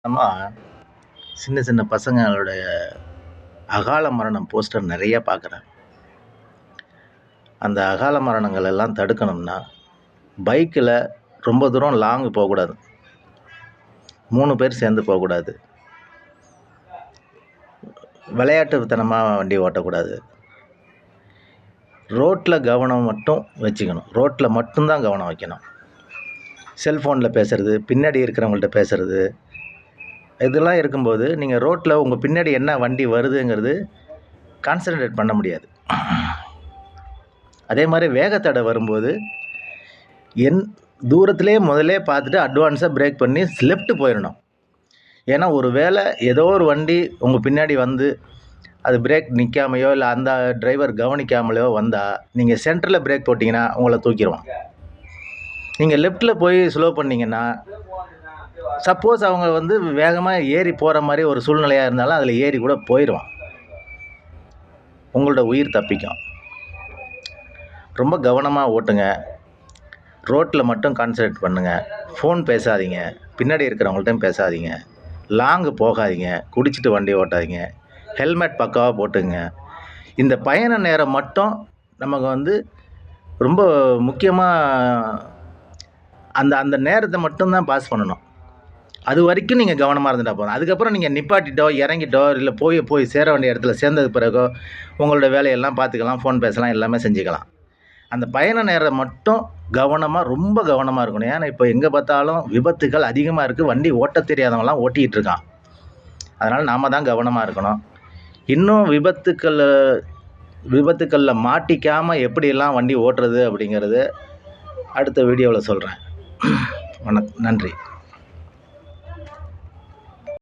நம்ம சின்ன சின்ன பசங்களுடைய அகால மரணம் போஸ்டர் நிறைய பார்க்குறேன். அந்த அகால மரணங்கள் எல்லாம் தடுக்கணும்னா, பைக்கில் ரொம்ப தூரம் லாங் போகக்கூடாது. 3 பேர் சேர்ந்து போகக்கூடாது. விளையாட்டுத்தனமாக வண்டி ஓட்டக்கூடாது. ரோட்டில் கவனம் மட்டும் வச்சுக்கணும். ரோட்டில் மட்டும்தான் கவனம் வைக்கணும். செல்ஃபோனில் பேசுகிறது, பின்னாடி இருக்கிறவங்கள்ட்ட பேசுகிறது, இதெல்லாம் இருக்கும்போது நீங்கள் ரோட்டில் உங்கள் பின்னாடி என்ன வண்டி வருதுங்கிறது கான்சன்ட்ரேட் பண்ண முடியாது. அதே மாதிரி வேகத்தடை வரும்போது தூரத்திலே முதல்லே பார்த்துட்டு அட்வான்ஸாக பிரேக் பண்ணி லெஃப்ட் போயிடணும். ஏன்னா ஒரு வேளை ஏதோ ஒரு வண்டி உங்கள் பின்னாடி வந்து அது பிரேக் நிற்காமையோ இல்லை அந்த டிரைவர் கவனிக்காமலையோ வந்தால் நீங்கள் சென்டரில் பிரேக் போட்டிங்கன்னா உங்களை தூக்கிடுவான். நீங்கள் லெஃப்ட்டில் போய் ஸ்லோ பண்ணிங்கன்னா, சப்போஸ் அவங்க வந்து வேகமாக ஏறி போகிற மாதிரி ஒரு சூழ்நிலையாக இருந்தாலும் அதில் ஏறி கூட போயிடுவான். உங்களோட உயிர் தப்பிக்கும். ரொம்ப கவனமாக ஓட்டுங்க. ரோட்டில் மட்டும் கான்சன்ட்ரேட் பண்ணுங்கள். ஃபோன் பேசாதீங்க. பின்னாடி இருக்கிறவங்கள்ட்டையும் பேசாதீங்க. லாங்கு போகாதீங்க. குடிச்சிட்டு வண்டி ஓட்டாதீங்க. ஹெல்மெட் பக்காவாக போட்டுங்க. இந்த பயண நேரம் மட்டும் நமக்கு வந்து ரொம்ப முக்கியமாக அந்த அந்த நேரத்தை மட்டும்தான் பாஸ் பண்ணணும். அது வரைக்கும் நீங்கள் கவனமாக இருந்துட்டா போதும். அதுக்கப்புறம் நீங்கள் நிப்பாட்டிட்டோ இறங்கிட்டோ இல்லை போய் சேர வேண்டிய இடத்துல சேர்ந்தது பிறகோ உங்களோட வேலையெல்லாம் பார்த்துக்கலாம், ஃபோன் பேசலாம், எல்லாமே செஞ்சுக்கலாம். அந்த பயண நேரம் மட்டும் ரொம்ப கவனமாக இருக்கணும். ஏன்னா இப்போ எங்கே பார்த்தாலும் விபத்துகள் அதிகமாக இருக்குது. வண்டி ஓட்ட தெரியாதவங்களாம் ஓட்டிகிட்டு இருக்கான். அதனால் நாம் தான் கவனமாக இருக்கணும். இன்னும் விபத்துக்களில் மாட்டிக்காமல் எப்படியெல்லாம் வண்டி ஓட்டுறது அப்படிங்கிறது அடுத்த வீடியோவில் சொல்கிறேன். நன்றி.